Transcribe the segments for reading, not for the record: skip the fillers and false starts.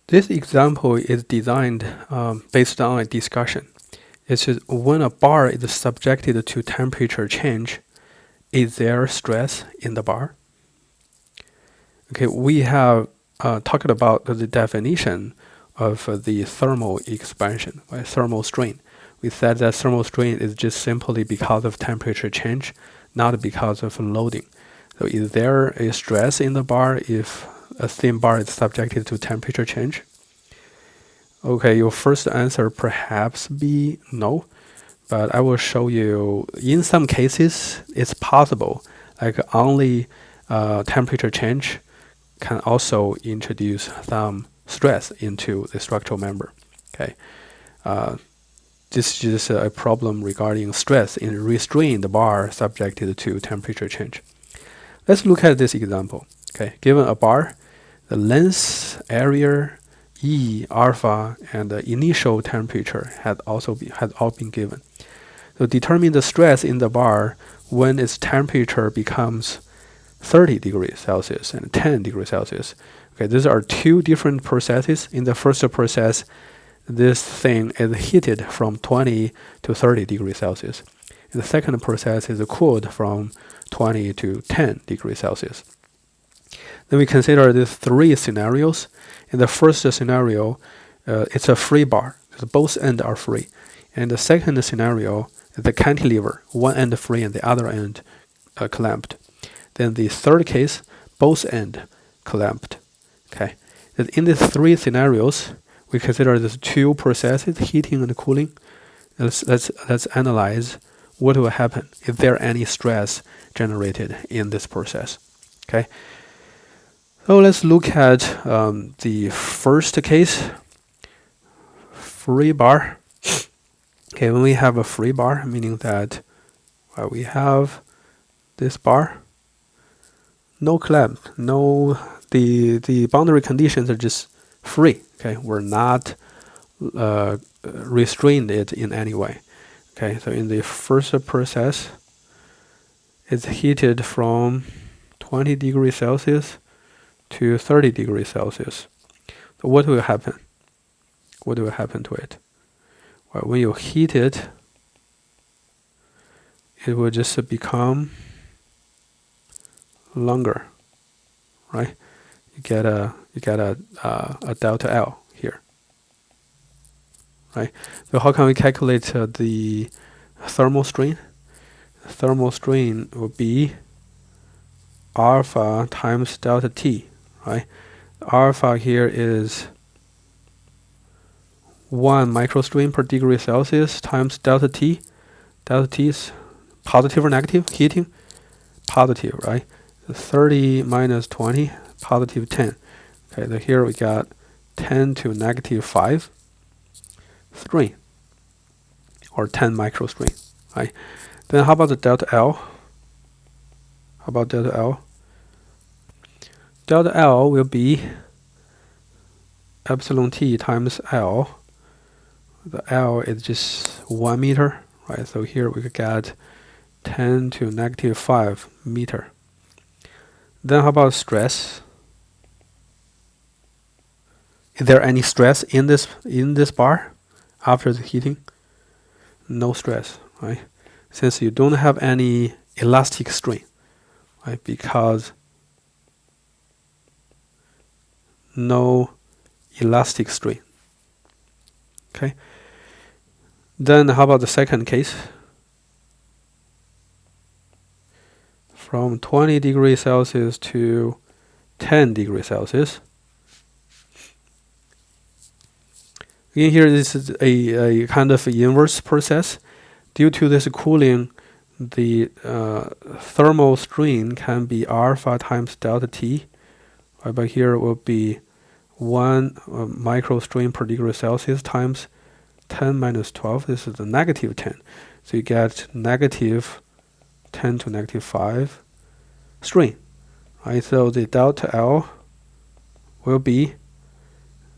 This example is designed based on a discussion. It says when a bar is subjected to temperature change, is there stress in the bar? Okay, we have talked about the definition of the thermal expansion, right? Thermal strain. We said that thermal strain is just simply because of temperature change, not because of loading. So is there a stress in the bar if a thin bar is subjected to temperature change? Okay, your first answer perhaps be no, but I will show you in some cases it's possible, like only temperature change can also introduce some stress into the structural member. Okay, this is a problem regarding stress in restraining the bar subjected to temperature change. Let's look at this example. Okay, given a bar, the length, area, E, alpha, and the initial temperature had all been given. So determine the stress in the bar when its temperature becomes 30 degrees Celsius and 10 degrees Celsius. Okay, these are two different processes. In the first process, this thing is heated from 20 to 30 degrees Celsius. In the second process is cooled from 20 to 10 degrees Celsius. Then we consider these three scenarios. In the first scenario, it's a free bar. So both ends are free. And the second scenario, the cantilever, one end free and the other end clamped. Then the third case, both ends clamped. Okay. In these three scenarios, we consider these two processes, heating and cooling. Let's analyze what will happen. Is there any stress generated in this process? Okay. So let's look at the first case, free bar. Okay, when we have a free bar, meaning that we have this bar, no clamp, no the boundary conditions are just free. Okay, we're not restrained it in any way. Okay, so in the first process, it's heated from 20 degrees Celsius to 30 degrees Celsius. So what will happen? What will happen to it? Well, when you heat it, it will just become longer, right? You get a delta L here, right? So how can we calculate the thermal strain? Thermal strain will be alpha times delta T, right? Alpha here is 1 microstrain per degree Celsius times delta T. Delta T is positive or negative? Heating? Positive, right? 30 minus 20, positive 10. Okay, so here we got 10 to negative 5 strain, or 10 microstrain, right? Then how about the delta L? How about delta L? Delta L will be epsilon T times L. The L is just 1 meter, right? So here we could get 10 to negative 5 meter. Then how about stress? Is there any stress in this bar after the heating? No stress, right? Since you don't have any elastic strain, right? Because no elastic strain. Okay. Then how about the second case? From 20 degrees Celsius to 10 degrees Celsius. Again, here this is a kind of inverse process. Due to this cooling, the thermal strain can be alpha times delta T. Right, but here it will be 1 microstrain per degree Celsius times 10 minus 12. This is the negative 10. So you get negative 10 to negative 5 strain. Right, so the delta L will be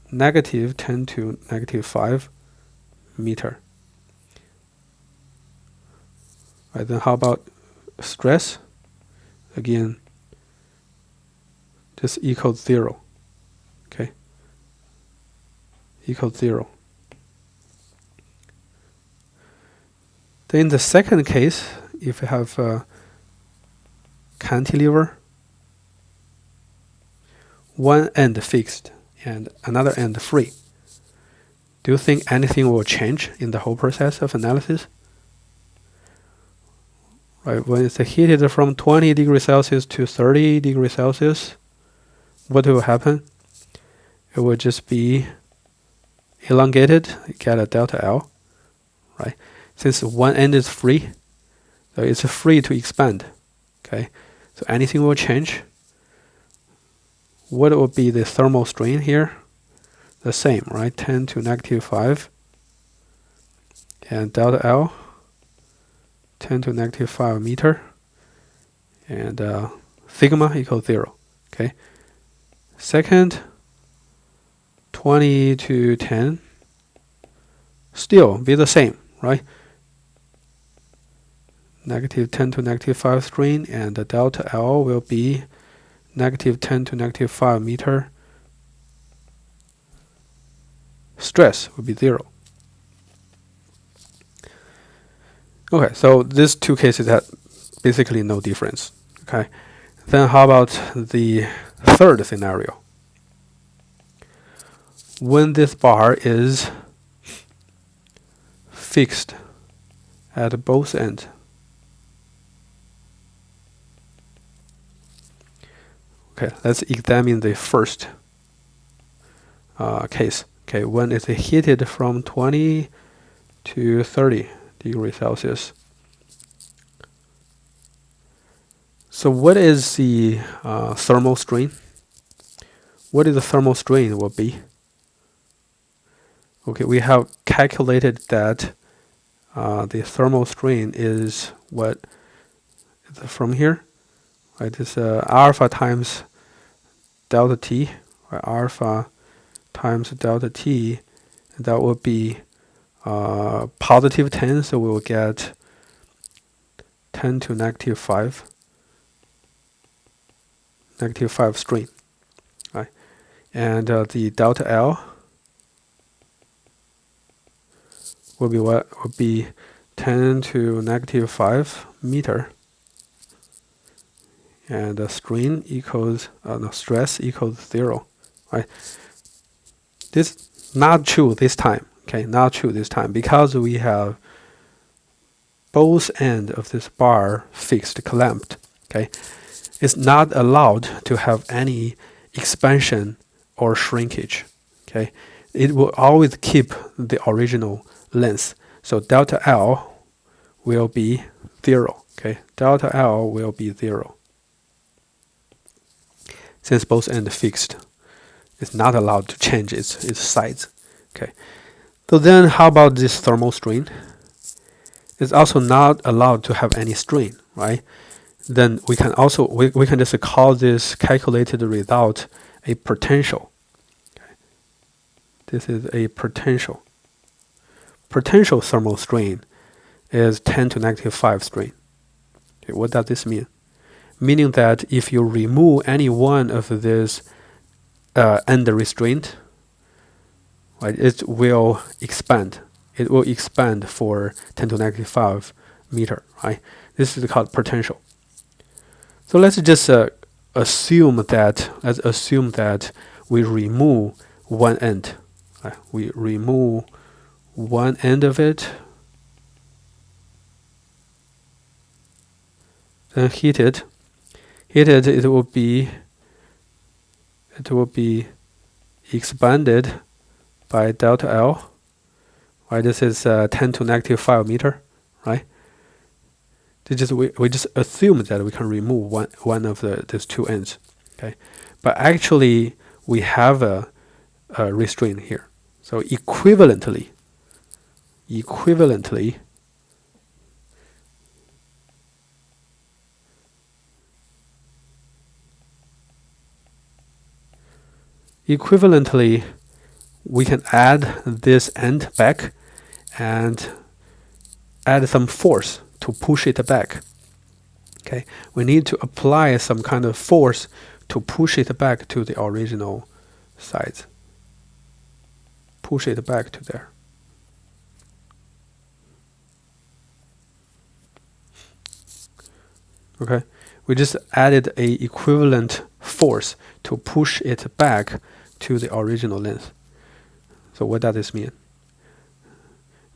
negative 10 to negative 5 meter. Right, then how about stress? Again, just equals 0. Okay. equals 0. Then in the second case, if you have a cantilever, one end fixed and another end free, do you think anything will change in the whole process of analysis? Right, when it's heated from 20 degrees Celsius to 30 degrees Celsius, what will happen? It will just be elongated, you get a delta L, right? Since one end is free, so it's free to expand, okay? So anything will change. What will be the thermal strain here? The same, right? 10 to negative 5. And delta L, 10 to negative 5 meter. And sigma equals 0, okay? Second, 20 to 10. Still be the same, right? Negative 10 to negative 5 strain, and the delta L will be negative 10 to negative 5 meter. Stress will be 0. Okay, so these two cases have basically no difference. Okay, then how about the third scenario? When this bar is fixed at both ends. Okay, let's examine the first case. Okay, when it's heated from 20 to 30 degrees Celsius. So what is the thermal strain? What is the thermal strain will be? Okay, we have calculated that the thermal strain is what from here, right? It's alpha times delta T, right? Alpha times delta T, and that will be positive 10, so we will get 10 to negative 5. Negative 5 strain, right? And the delta L will be what? Will be 10 to negative 5 meter. And the strain equals, stress equals 0, right? This not true this time, okay? Not true this time because we have both ends of this bar fixed, clamped, okay? It's not allowed to have any expansion or shrinkage, okay? It will always keep the original length. So delta L will be 0, okay? Delta L will be 0. Since both ends fixed, it's not allowed to change its size, okay? So then how about this thermal strain? It's also not allowed to have any strain, right? Then we can also we can just call this calculated result a potential. Okay. This is a potential. Potential thermal strain is 10 to negative 5 strain. Okay, what does this mean? Meaning that if you remove any one of this end restraint, right, it will expand. It will expand for 10 to negative 5 meter, right? This is called potential. So let's just assume that we remove one end. Right? We remove one end of it, then heat it. Heated, it will be expanded by delta L. Right? This is 10 to negative 5 meter, right? We just assume that we can remove one of these two ends, okay? But actually, we have a restraint here. So equivalently, we can add this end back and add some force to push it back. Okay, we need to apply some kind of force to push it back to the original size. push it back to there. Okay, we just added a equivalent force to push it back to the original length. So what does this mean?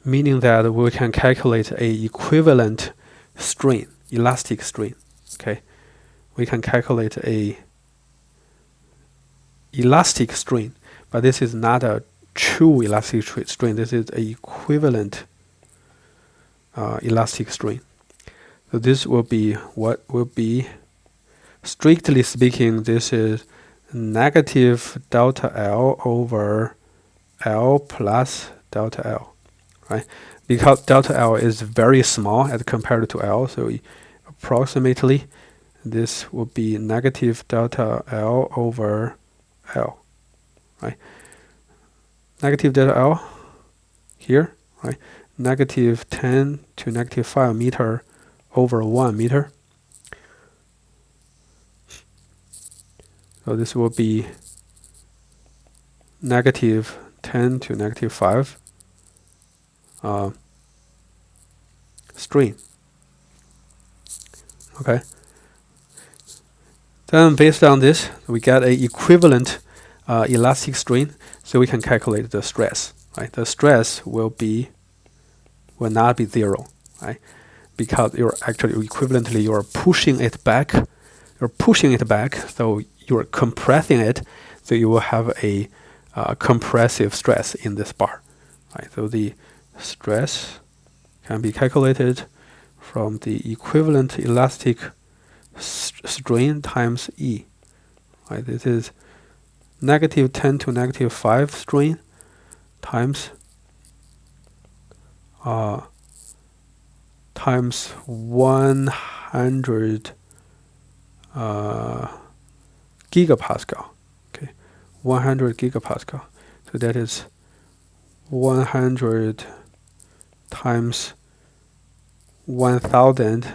Meaning that we can calculate a equivalent strain, elastic strain. Okay, we can calculate a elastic strain, but this is not a true elastic strain. This is a equivalent elastic strain. So this will be what will be, strictly speaking, this is negative delta L over L plus delta L, right? Because delta L is very small as compared to L, so approximately this will be negative delta L over L, right? Negative delta L here, right? Negative 10 to negative 5 meter over 1 meter. So this will be negative 10 to negative 5 strain. Okay. Then based on this, we get a equivalent elastic strain, so we can calculate the stress. Right, the stress will not be 0, right? Because you're actually equivalently you're pushing it back. You're pushing it back, so you're compressing it, so you will have a compressive stress in this bar. Right, so the stress can be calculated from the equivalent elastic strain times E. Right, this is negative 10 to negative 5 strain times times 100 gigapascal. Okay, 100 gigapascal. So that is 100 times 1000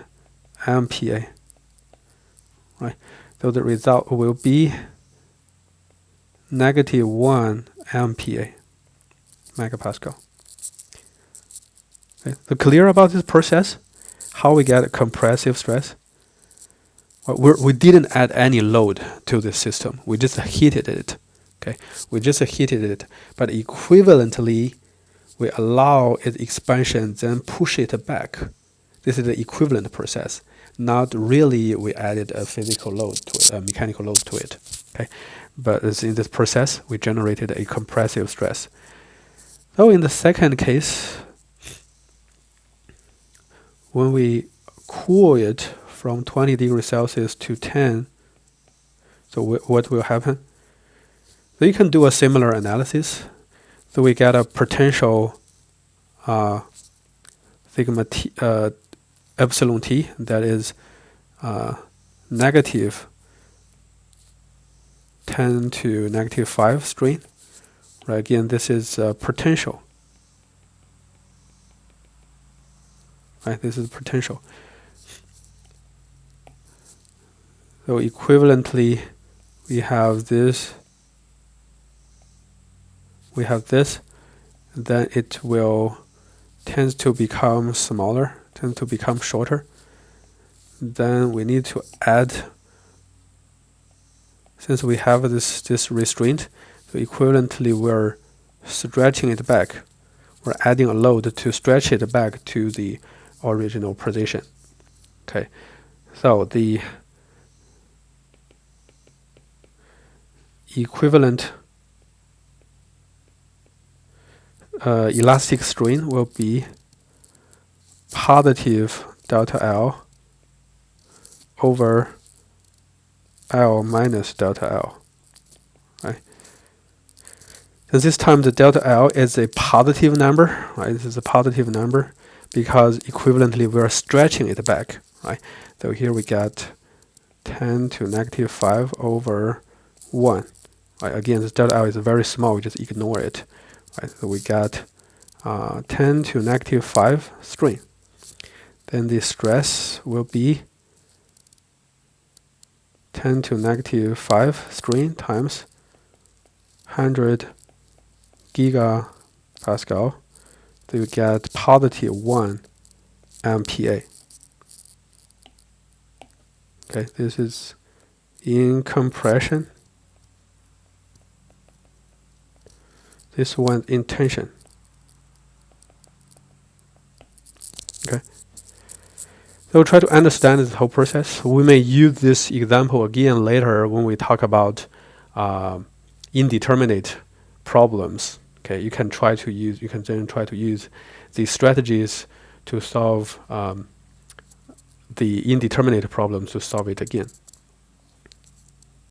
MPa. Right. So the result will be negative 1 MPa, megapascal. Okay. So clear about this process? How we get a compressive stress? Well, we didn't add any load to the system. We just heated it. Okay, we just heated it, but equivalently, we allow its expansion, then push it back. This is the equivalent process. Not really, we added a physical load to it, a mechanical load to it. Okay, but in this process, we generated a compressive stress. So in the second case, when we cool it from 20 degrees Celsius to 10, so what will happen? So you can do a similar analysis. So we get a potential sigma t, epsilon t, that is negative 10 to negative 5 strain. Right, again, this is potential. Right, this is potential. So equivalently, we have this, then it will tend to become smaller, tend to become shorter. Then we need to add, since we have this restraint, so equivalently we're stretching it back. We're adding a load to stretch it back to the original position. Okay, so the equivalent elastic strain will be positive delta L over L minus delta L. Right. And this time the delta L is a positive number. Right. This is a positive number because equivalently we are stretching it back. Right. So here we got 10 to negative 5 over 1. Right. Again, this delta L is very small. We just ignore it. Right. So we got 10 to negative 5 strain. Then the stress will be 10 to negative 5 strain times 100 gigapascal, so you get positive 1 MPa. Okay, this is in compression. This one in tension. Okay. So we'll try to understand this whole process. We may use this example again later when we talk about indeterminate problems. Okay, you can then try to use these strategies to solve the indeterminate problems to solve it again.